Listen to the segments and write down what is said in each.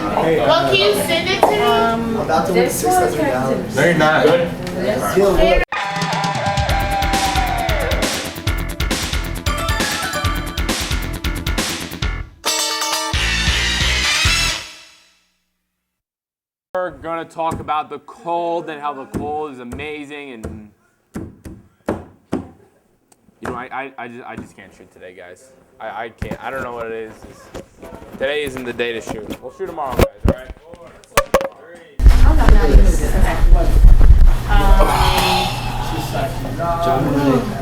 Well, can you send it to me? I'm about to win $600. No, you're not. Good. We're gonna talk about the cold and how the cold is amazing, and you know, I just can't shoot today, guys. I can't. I don't know what it is. Today isn't the day to shoot. We'll shoot tomorrow, guys. All right. 4, 3. Oh, no, now you moved it. Okay.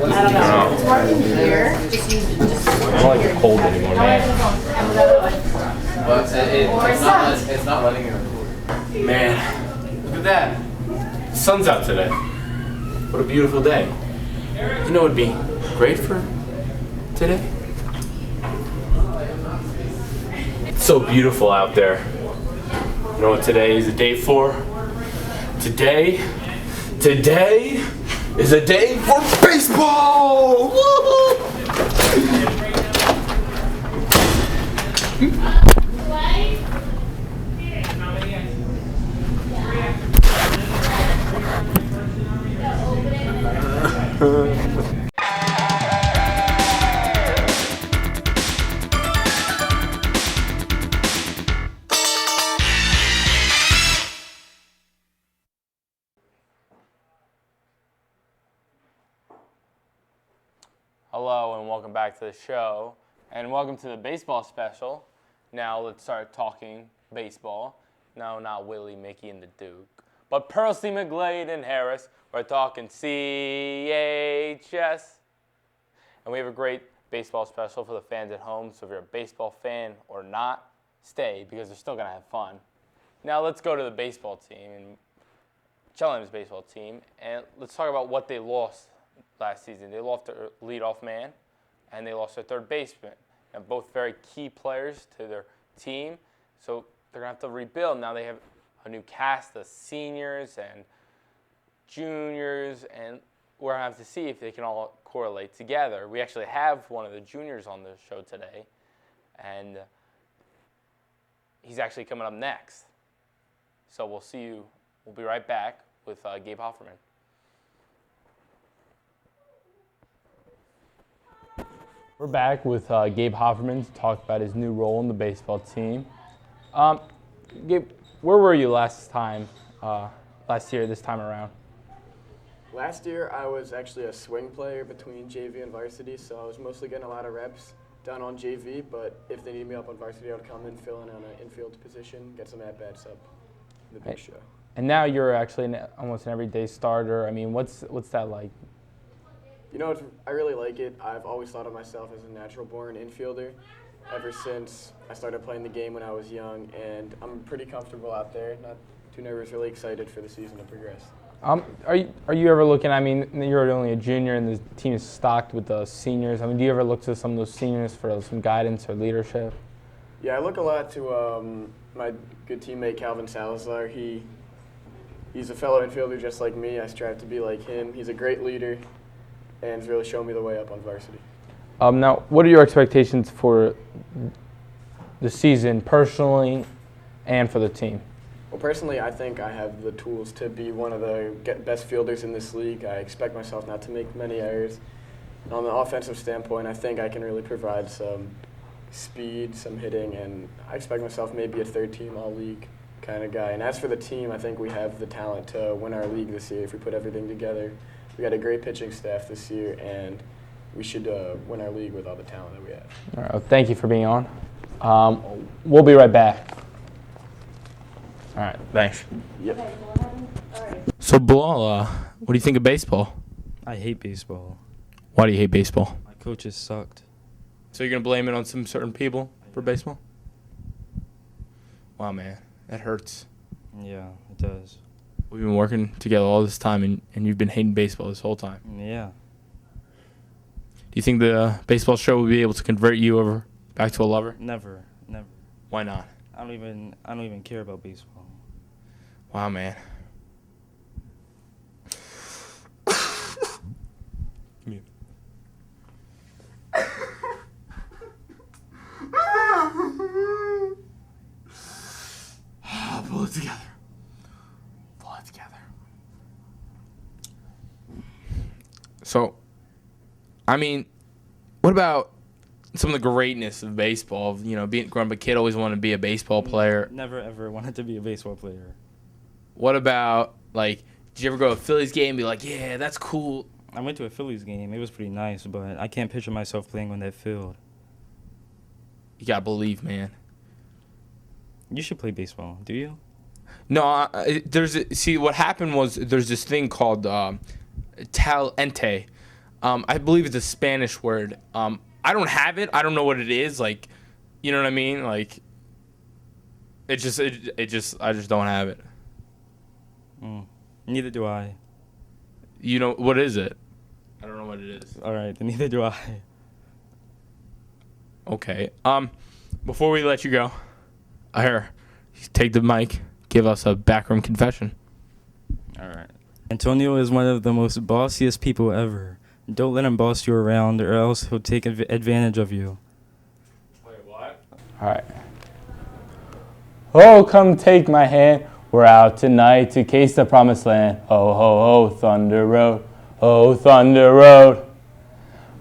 I don't know. It's working here. I don't like the cold anymore, man. But it's not running in the cooler. Man, look at that. The sun's out today. What a beautiful day. You know what would be great for today? It's so beautiful out there. You know what today is a day for? Today is a day for baseball! Woo-hoo! Hello and welcome back to the show, and welcome to the baseball special. Now let's start talking baseball. No, not Willie, Mickey, and the Duke, but Percy, McGlade, and Harris. We're talking CHS, and we have a great baseball special for the fans at home. So if you're a baseball fan or not, stay because they're still gonna have fun. Now let's go to the baseball team and Chillingham's baseball team, and let's talk about what they lost last season. They lost their leadoff man, and they lost their third baseman, and both very key players to their team. So they're gonna have to rebuild. Now they have a new cast of seniors and juniors, and we're gonna have to see if they can all correlate together. We actually have one of the juniors on the show today, and he's actually coming up next. So we'll see you. We'll be right back with Gabe Hofferman. We're back with Gabe Hofferman to talk about his new role in the baseball team. Gabe, where were you last year, this time around? Last year, I was actually a swing player between JV and varsity, so I was mostly getting a lot of reps done on JV, but if they need me up on varsity, I would come in, fill in on an infield position, get some at-bats up in the big show. And now you're actually almost an everyday starter. I mean, what's that like? You know, I really like it. I've always thought of myself as a natural-born infielder ever since I started playing the game when I was young, and I'm pretty comfortable out there, not too nervous, really excited for the season to progress. Are you ever looking, I mean, you're only a junior and the team is stocked with the seniors. I mean, do you ever look to some of those seniors for some guidance or leadership? Yeah, I look a lot to my good teammate Calvin Salazar. He's a fellow infielder just like me. I strive to be like him. He's a great leader and has really shown me the way up on varsity. Now, what are your expectations for the season personally and for the team? Well, personally, I think I have the tools to be one of the best fielders in this league. I expect myself not to make many errors. And on the offensive standpoint, I think I can really provide some speed, some hitting, and I expect myself maybe a third-team all-league kind of guy. And as for the team, I think we have the talent to win our league this year if we put everything together. We got a great pitching staff this year, and we should win our league with all the talent that we have. All right, well, thank you for being on. We'll be right back. All right, thanks. Yep. So, Bilal, what do you think of baseball? I hate baseball. Why do you hate baseball? My coaches sucked. So you're going to blame it on some certain people for baseball? Wow, man, that hurts. Yeah, it does. We've been working together all this time, and you've been hating baseball this whole time. Yeah. Do you think the baseball show will be able to convert you over back to a lover? Never. Why not? I don't even care about baseball. Wow, man. Come here. pull it together. Pull it together. So, I mean, what about some of the greatness of baseball? You know, growing up a kid, always wanted to be a baseball player. Never ever wanted to be a baseball player. What about, like, did you ever go to a Phillies game and be like, yeah, that's cool? I went to a Phillies game. It was pretty nice, but I can't picture myself playing on that field. You got to believe, man. You should play baseball, do you? No, see, what happened was there's this thing called talente. I believe it's a Spanish word. I don't have it. I don't know what it is. Like, you know what I mean? Like, I just don't have it. Neither do I. You know, what is it? I don't know what it is. All right, then neither do I. Okay. Before we let you go, here, take the mic. Give us a backroom confession. All right. Antonio is one of the most bossiest people ever. Don't let him boss you around, or else he'll take advantage of you. Wait, what? All right. Oh, come take my hand. We're out tonight to case the promised land. Ho, ho, ho, Thunder Road. Oh, Thunder Road.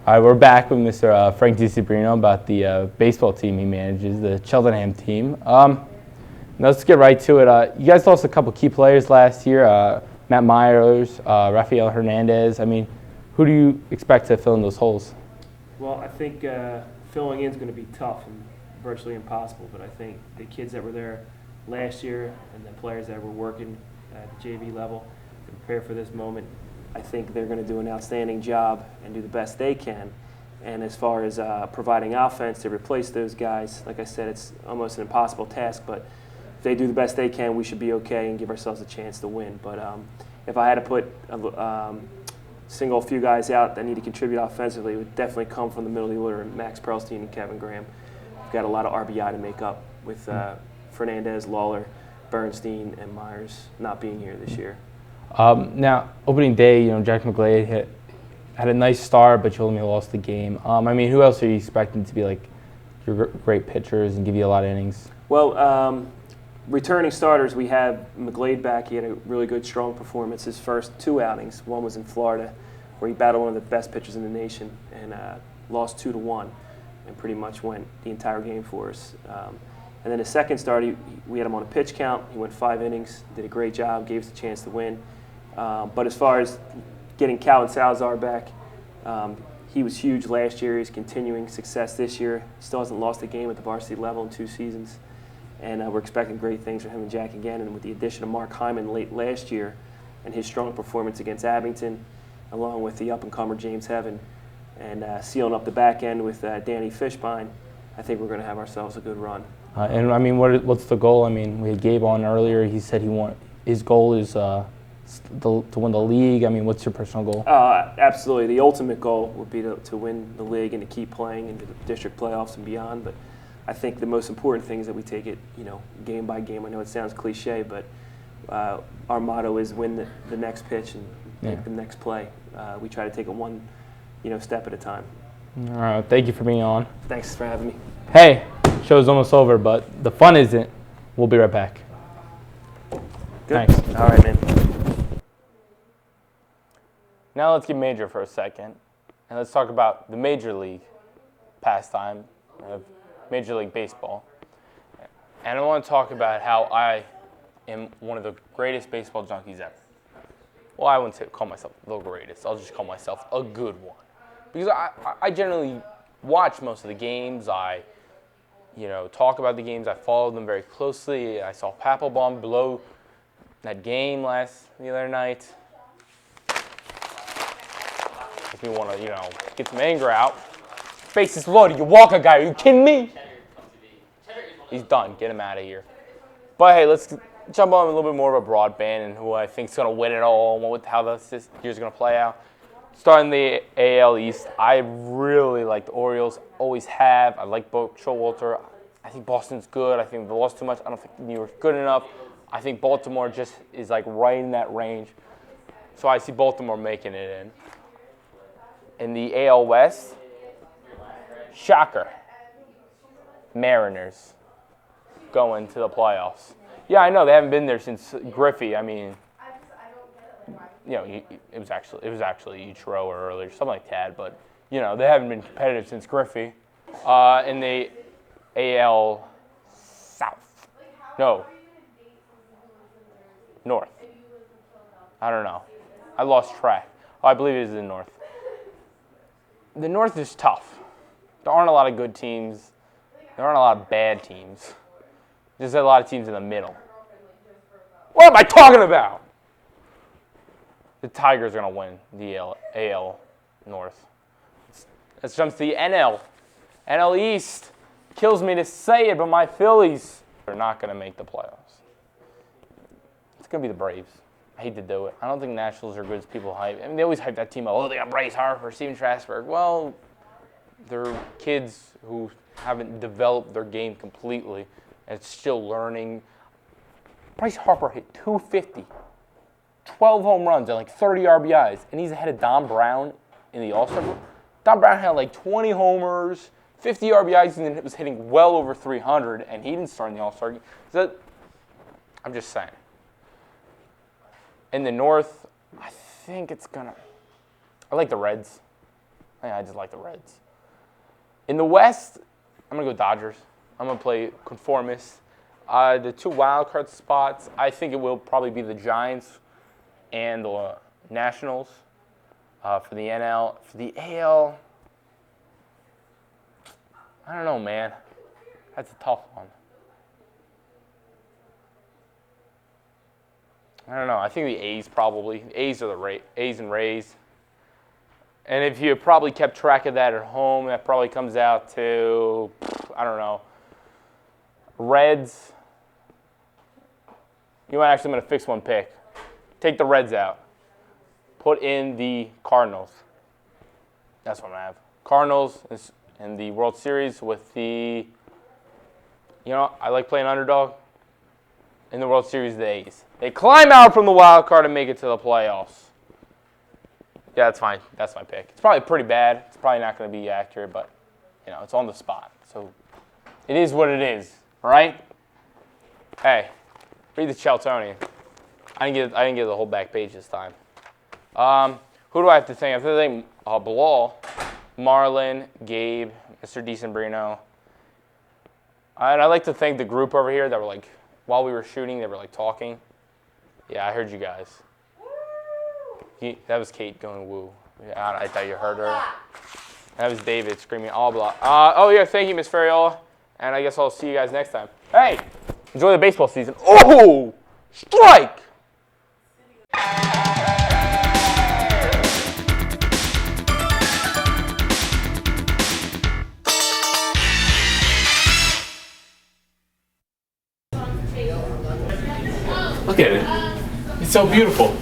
All right, we're back with Mr. Frank Decembrino about the baseball team he manages, the Cheltenham team. Now let's get right to it. You guys lost a couple key players last year, Matt Myers, Rafael Hernandez. I mean, who do you expect to fill in those holes? Well, I think filling in is going to be tough and virtually impossible, but I think the kids that were there last year and the players that were working at the JV level to prepare for this moment, I think they're going to do an outstanding job and do the best they can. And as far as providing offense to replace those guys, like I said, it's almost an impossible task, but if they do the best they can, we should be okay and give ourselves a chance to win. But if I had to put single a few guys out that need to contribute offensively, it would definitely come from the middle of the order, Max Perlstein and Kevin Graham. We've got a lot of RBI to make up with Fernandez, Lawler, Bernstein, and Myers not being here this year. Now, opening day, Jack McGlade had a nice start, but you only lost the game. I mean, who else are you expecting to be like your great pitchers and give you a lot of innings? Well, returning starters, we have McGlade back. He had a really good, strong performance. His first two outings, one was in Florida, where he battled one of the best pitchers in the nation and lost 2-1, and pretty much went the entire game for us. And then his second start, we had him on a pitch count. He went 5 innings, did a great job, gave us a chance to win. But as far as getting Calvin Salazar back, he was huge last year. He's continuing success this year. He still hasn't lost a game at the varsity level in 2 seasons. And we're expecting great things from him and Jack again. And with the addition of Mark Hyman late last year and his strong performance against Abington, along with the up-and-comer James Heaven, and sealing up the back end with Danny Fishbein, I think we're going to have ourselves a good run. And I mean, what's the goal? I mean, we had Gabe on earlier. He said his goal is to win the league. I mean, what's your personal goal? Absolutely. The ultimate goal would be to win the league and to keep playing into the district playoffs and beyond. But I think the most important thing is that we take it, game by game. I know it sounds cliche, but our motto is win the next pitch and make the next play. We try to take it one, step at a time. All right. Thank you for being on. Thanks for having me. Hey, show's almost over, but the fun isn't. We'll be right back. Good. Thanks. All right, man. Now let's get major for a second, and let's talk about the Major League pastime of Major League Baseball. And I want to talk about how I am one of the greatest baseball junkies ever. Well, I wouldn't call myself the greatest. I'll just call myself a good one. Because I generally watch most of the games. I talk about the games. I follow them very closely. I saw Papelbon blow that game the other night. Makes me want to, get some anger out. Bases loaded. You walk a guy. Are you kidding me? He's done. Get him out of here. But hey, let's jump on a little bit more of a broadband and who I think is going to win it all and how this year's going to play out. Starting the AL East, I really like the Orioles. Always have. I like Showalter. I think Boston's good. I think they lost too much. I don't think New York's good enough. I think Baltimore just is right in that range. So I see Baltimore making it in. In the AL West, shocker, Mariners going to the playoffs. Yeah, I know they haven't been there since Griffey. I mean, you know, it was actually Ichiro or earlier, something like that. But you know, they haven't been competitive since Griffey. In the AL South, no, North. I don't know. I lost track. Oh, I believe it is the North. The North is tough. There aren't a lot of good teams. There aren't a lot of bad teams. There's a lot of teams in the middle. What am I talking about? The Tigers are going to win the AL North. Let's jump to the NL. NL East. Kills me to say it, but my Phillies are not going to make the playoffs. It's going to be the Braves. I hate to do it. I don't think Nationals are good as people hype. I mean, they always hype that team up. Oh, they got Bryce Harper, Steven Strasburg. Well, they're kids who haven't developed their game completely and still learning. Bryce Harper hit 250, 12 home runs, and like 30 RBIs, and he's ahead of Don Brown in the All-Star break. Don Brown had like 20 homers, 50 RBIs, and then was hitting well over 300, and he didn't start in the All-Star game. So I'm just saying. In the North, I think it's gonna. I like the Reds. I just like the Reds. In the West, I'm gonna go Dodgers. I'm gonna play conformist. The two wild card spots, I think it will probably be the Giants and the Nationals. For the NL, for the AL, I don't know, man. That's a tough one. I don't know. I think the A's probably. A's are the A's and Rays. And if you probably kept track of that at home, that probably comes out to, I don't know, Reds. You know what? Actually, I'm going to fix one pick. Take the Reds out. Put in the Cardinals. That's what I'm going to have. Cardinals in the World Series with the, you know, I like playing underdog. In the World Series, the A's. They climb out from the wild card and make it to the playoffs. Yeah, that's fine. That's my pick. It's probably pretty bad. It's probably not going to be accurate, but, you know, it's on the spot. So it is what it is, all right? Hey, read the Cheltonian. I didn't get the whole back page this time. Who do I have to thank? I have to thank Bilal, Marlon, Gabe, Mr. Decembrino. And I'd like to thank the group over here that were like, while we were shooting, they were like talking. Yeah, I heard you guys. That was Kate going woo. Yeah, I thought you heard her. That was David screaming all blah. Oh yeah, thank you, Miss Ferriola. And I guess I'll see you guys next time. Hey, enjoy the baseball season. Oh, strike! Look at it. It's so beautiful.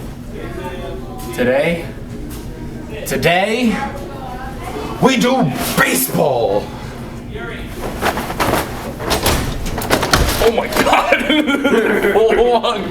Today, we do baseball. Oh my God. Hold on.